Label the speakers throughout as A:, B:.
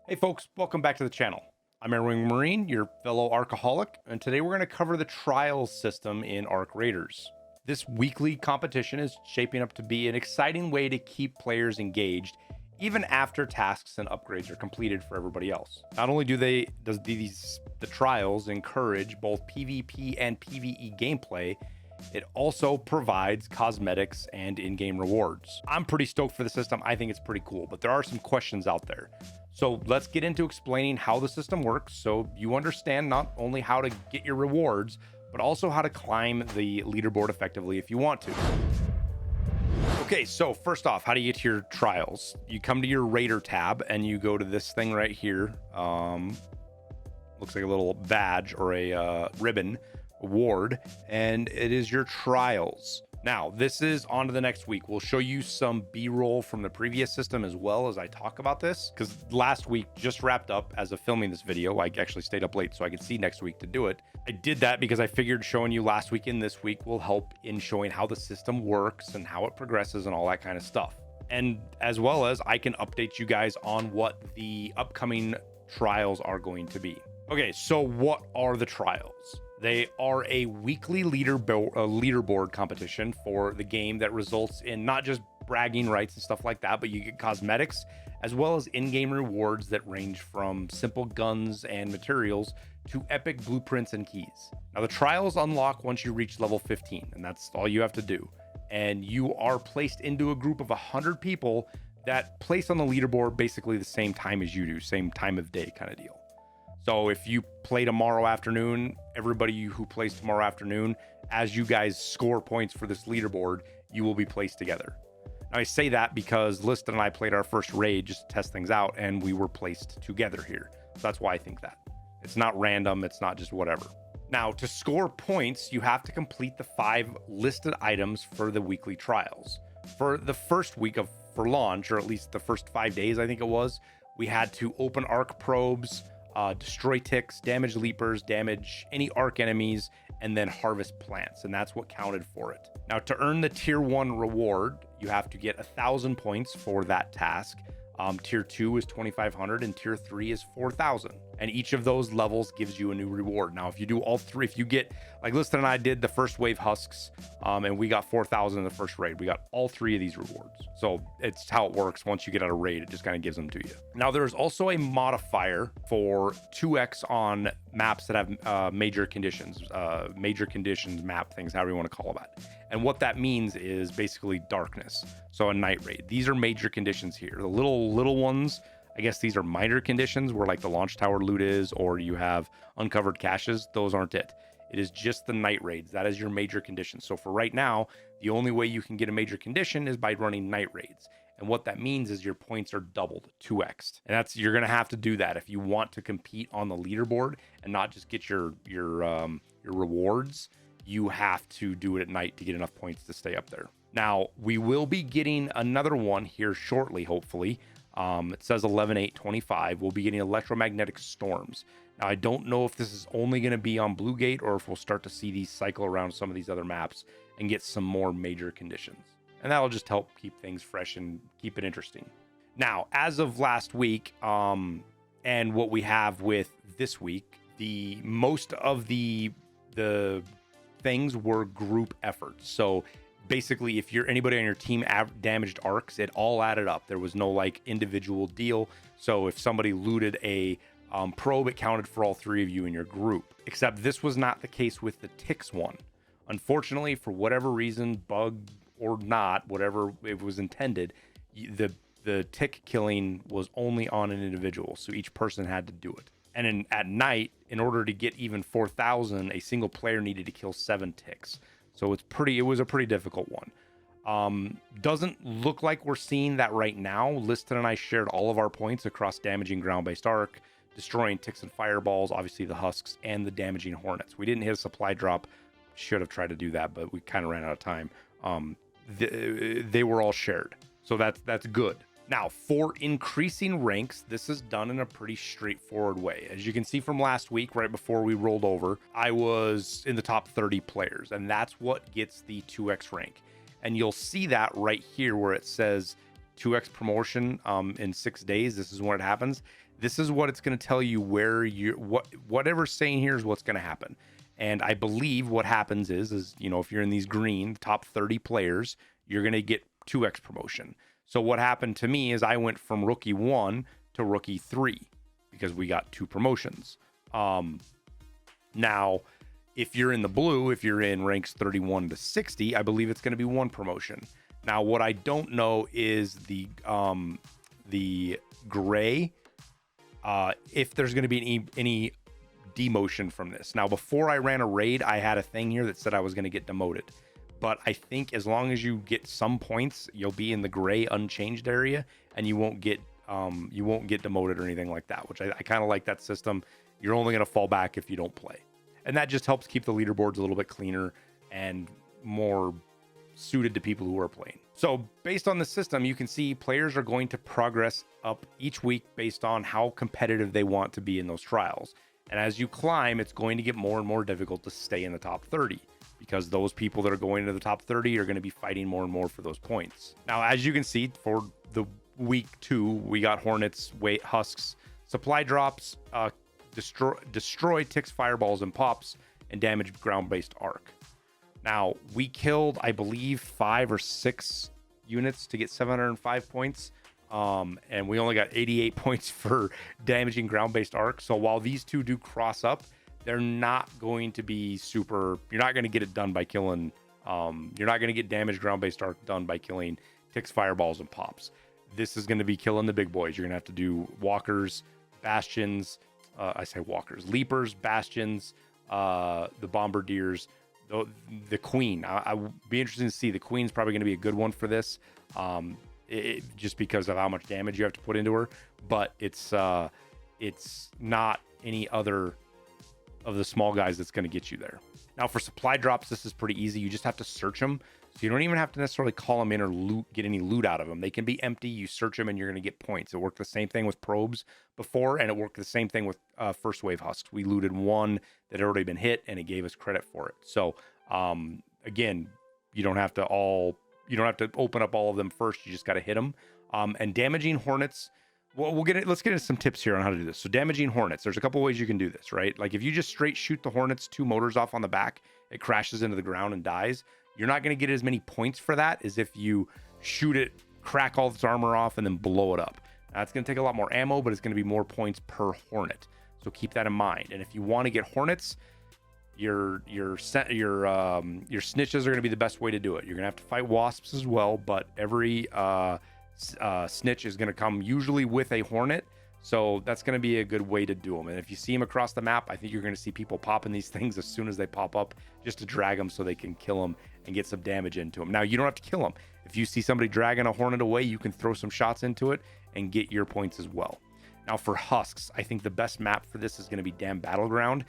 A: Hey folks, welcome back to the channel. I'm Airwingmarine, your fellow Arcaholic, and today we're going to cover the trials system in Arc Raiders. This weekly competition is shaping up to be an exciting way to keep players engaged, even after tasks and upgrades are completed for everybody else. Not only the trials encourage both PvP and PvE gameplay, it also provides cosmetics and in-game rewards. I'm pretty stoked for the system. I think it's pretty cool, but there are some questions out there. So let's get into explaining how the system works so you understand not only how to get your rewards, but also how to climb the leaderboard effectively if you want to. Okay, so first off, how do you get to your trials? You come to your Raider tab and you go to this thing right here. Looks like a little badge or a ribbon award, and it is your trials. Now, this is on to the next week. We'll show you some B-roll from the previous system as well as I talk about this, because last week just wrapped up as of filming this video. I actually stayed up late so I could see next week to do it. I did that because I figured showing you last week and this week will help in showing how the system works and how it progresses and all that kind of stuff. And as well as I can update you guys on what the upcoming trials are going to be. Okay, so what are the trials? They are a weekly leaderboard competition for the game that results in not just bragging rights and stuff like that, but you get cosmetics as well as in-game rewards that range from simple guns and materials to epic blueprints and keys. Now, the trials unlock once you reach level 15, and that's all you have to do. And you are placed into a group of 100 people that place on the leaderboard basically the same time as you do, same time of day kind of deal. So if you play tomorrow afternoon, everybody who plays tomorrow afternoon, as you guys score points for this leaderboard, you will be placed together. Now, I say that because Liston and I played our first raid just to test things out, and we were placed together here. So that's why I think that. It's not random. It's not just whatever. Now, to score points, you have to complete the 5 listed items for the weekly trials. For the first week for launch, or at least the first 5 days, I think it was, we had to open arc probes, destroy ticks, damage leapers, damage any arc enemies, and then harvest plants, and that's what counted for it. Now, to earn the tier 1 reward, you have to get 1,000 points for that task. Tier 2 is 2,500 and tier 3 is 4,000, and each of those levels gives you a new reward. Now, if you do all 3, if you get, like Liston and I did the first wave husks, and we got 4,000 in the first raid, we got all 3 of these rewards. So it's how it works. Once you get out of raid, it just kind of gives them to you. Now, there's also a modifier for 2x on maps that have major conditions map things, however you want to call that. And what that means is basically darkness. So a night raid. These are major conditions here. The little ones, I guess these are minor conditions where like the launch tower loot is, or you have uncovered caches. Those aren't it. It is just the night raids. That is your major condition. So for right now, the only way you can get a major condition is by running night raids. And what that means is your points are doubled, 2x'd. And you're going to have to do that if you want to compete on the leaderboard and not just get your rewards. You have to do it at night to get enough points to stay up there. Now, we will be getting another one here shortly, hopefully. It says 11/8/25. We'll be getting electromagnetic storms. Now, I don't know if this is only going to be on Blue Gate or if we'll start to see these cycle around some of these other maps and get some more major conditions. And that'll just help keep things fresh and keep it interesting. Now, as of last week, and what we have with this week, the most of the things were group efforts. So basically, if anybody on your team damaged arcs, it all added up. There was no like individual deal. So if somebody looted a probe, it counted for all 3 of you in your group. Except this was not the case with the ticks one. Unfortunately, for whatever reason, bug or not, whatever it was intended, the tick killing was only on an individual. So each person had to do it. And at night, in order to get even 4,000, a single player needed to kill 7 ticks. So it was a pretty difficult one. Doesn't look like we're seeing that right now. Liston and I shared all of our points across damaging ground-based arc, destroying ticks and fireballs, obviously the husks, and the damaging hornets. We didn't hit a supply drop. Should have tried to do that, but we kind of ran out of time. They were all shared. So that's good. Now, for increasing ranks, this is done in a pretty straightforward way. As you can see from last week, right before we rolled over, I was in the top 30 players, and that's what gets the 2x rank. And you'll see that right here where it says 2x promotion in 6 days. This is when it happens. This is what it's going to tell you where whatever's saying here is what's going to happen. And I believe what happens is, you know, if you're in these green top 30 players, you're going to get 2x promotion. So what happened to me is I went from rookie 1 to rookie 3 because we got 2 promotions. Now, if you're in the blue, if you're in ranks 31 to 60, I believe it's going to be 1 promotion. Now, what I don't know is the gray, if there's going to be any demotion from this. Now, before I ran a raid, I had a thing here that said I was going to get demoted. But I think as long as you get some points, you'll be in the gray unchanged area, and you won't get demoted or anything like that, which I kind of like that system. You're only going to fall back if you don't play. And that just helps keep the leaderboards a little bit cleaner and more suited to people who are playing. So based on the system, you can see players are going to progress up each week based on how competitive they want to be in those trials. And as you climb, it's going to get more and more difficult to stay in the top 30 because those people that are going into the top 30 are going to be fighting more and more for those points. Now, as you can see, for the week 2, we got Hornets, Husks, supply drops, destroy ticks, fireballs, and pops, and damage ground-based arc. Now, we killed, I believe, 5 or 6 units to get 705 points. And we only got 88 points for damaging ground-based arc. So while these two do cross up, they're not going to be super... You're not going to get it done by killing... you're not going to get damaged ground-based arc done by killing ticks, fireballs, and pops. This is going to be killing the big boys. You're going to have to do walkers, bastions... I say walkers, leapers, bastions, the bombardiers, the queen. I would be interested to see. The queen's probably going to be a good one for this, just because of how much damage you have to put into her. But it's not any other of the small guys that's going to get you there. Now for supply drops, this is pretty easy. You just have to search them. So you don't even have to necessarily call them in or get any loot out of them. They can be empty. You search them and you're going to get points. It worked the same thing with probes before, and it worked the same thing with first wave husks. We looted one that had already been hit, and it gave us credit for it. So again, you don't have to open up all of them first. You just got to hit them. And damaging hornets. Well, let's get into some tips here on how to do this. So damaging hornets, there's a couple ways you can do this, right? Like if you just straight shoot the hornets 2 motors off on the back, it crashes into the ground and dies. You're not going to get as many points for that as if you shoot it, crack all its armor off, and then blow it up. Now, it's going to take a lot more ammo, but it's going to be more points per hornet. So keep that in mind. And if you want to get hornets, your snitches are going to be the best way to do it. You're going to have to fight wasps as well, but every snitch is going to come usually with a hornet. So that's going to be a good way to do them. And if you see them across the map, I think you're going to see people popping these things as soon as they pop up just to drag them so they can kill them and get some damage into them. Now, you don't have to kill them. If you see somebody dragging a hornet away, you can throw some shots into it and get your points as well. Now, for husks, I think the best map for this is going to be Dam Battleground,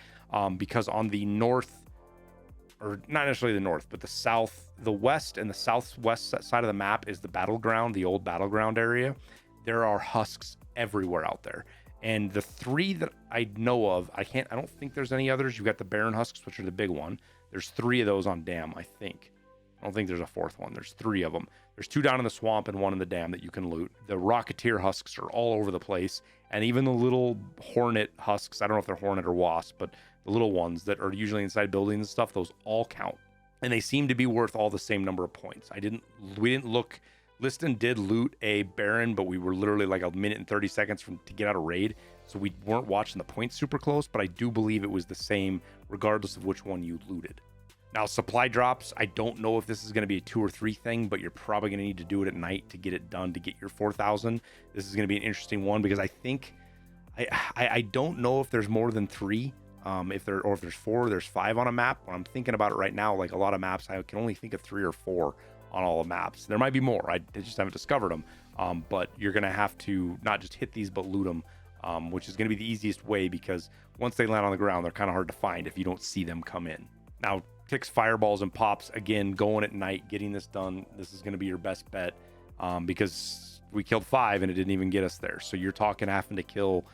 A: because on the north, or not necessarily the north, but the south, the west and the southwest side of the map is the battleground, the old battleground area. There are husks everywhere out there. And the 3 that I know of, I don't think there's any others. You've got the Baron husks, which are the big one. There's 3 of those on Dam, I think. I don't think there's a 4th one. There's 3 of them. There's 2 down in the swamp and 1 in the dam that you can loot. The Rocketeer husks are all over the place. And even the little Hornet husks, I don't know if they're Hornet or Wasp, but the little ones that are usually inside buildings and stuff, those all count. And they seem to be worth all the same number of points. We didn't look. Liston did loot a Baron, but we were literally like 1 minute and 30 seconds to get out of raid. So we weren't watching the points super close, but I do believe it was the same regardless of which one you looted. Now, supply drops, I don't know if this is going to be a 2 or 3 thing, but you're probably going to need to do it at night to get it done to get your 4,000. This is going to be an interesting one because I think, I don't know if there's more than 3. If there's 4, there's 5 on a map. When I'm thinking about it right now, like a lot of maps, I can only think of 3 or 4 on all the maps. There might be more. I just haven't discovered them. But you're going to have to not just hit these, but loot them, which is going to be the easiest way because once they land on the ground, they're kind of hard to find if you don't see them come in. Now, ticks, fireballs, and pops, again, going at night, getting this done. This is going to be your best bet because we killed 5 and it didn't even get us there. So you're talking having to kill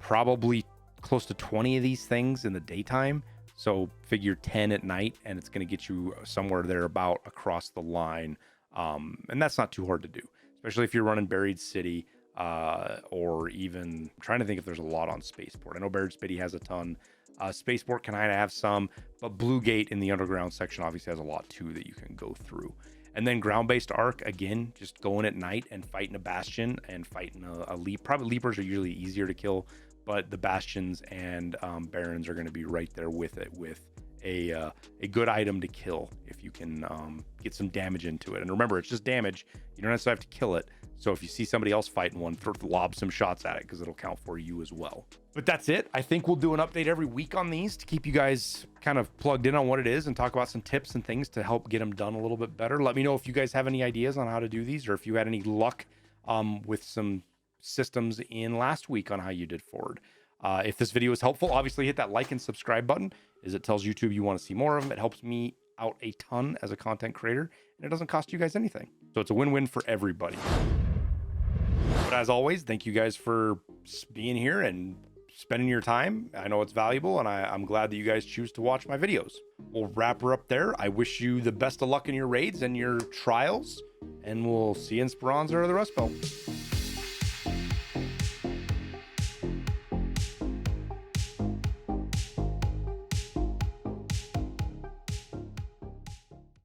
A: probably close to 20 of these things in the daytime. So figure 10 at night, and it's going to get you somewhere there about across the line. And that's not too hard to do, especially if you're running Buried City. or even I'm trying to think if there's a lot on Spaceport. I know Baird Spitty has a ton. Spaceport can kind of have some, but Blue Gate in the underground section obviously has a lot too that you can go through. And then ground-based arc, again, just going at night and fighting a bastion and fighting a leap. Probably leapers are usually easier to kill, but the bastions and barons are going to be right there with it, with a good item to kill if you can get some damage into it. And remember, it's just damage. You don't necessarily have to kill it. So if you see somebody else fighting one, lob some shots at it because it'll count for you as well. But that's it. I think we'll do an update every week on these to keep you guys kind of plugged in on what it is and talk about some tips and things to help get them done a little bit better. Let me know if you guys have any ideas on how to do these, or if you had any luck with some systems in last week on how you did forward. If this video is helpful, obviously hit that like and subscribe button, as it tells YouTube you want to see more of them. It helps me out a ton as a content creator, and it doesn't cost you guys anything. So it's a win-win for everybody. But as always, thank you guys for being here and spending your time. I know it's valuable, and I'm glad that you guys choose to watch my videos. We'll wrap her up there. I wish you the best of luck in your raids and your trials, and we'll see you in Speranza or the Rust Belt.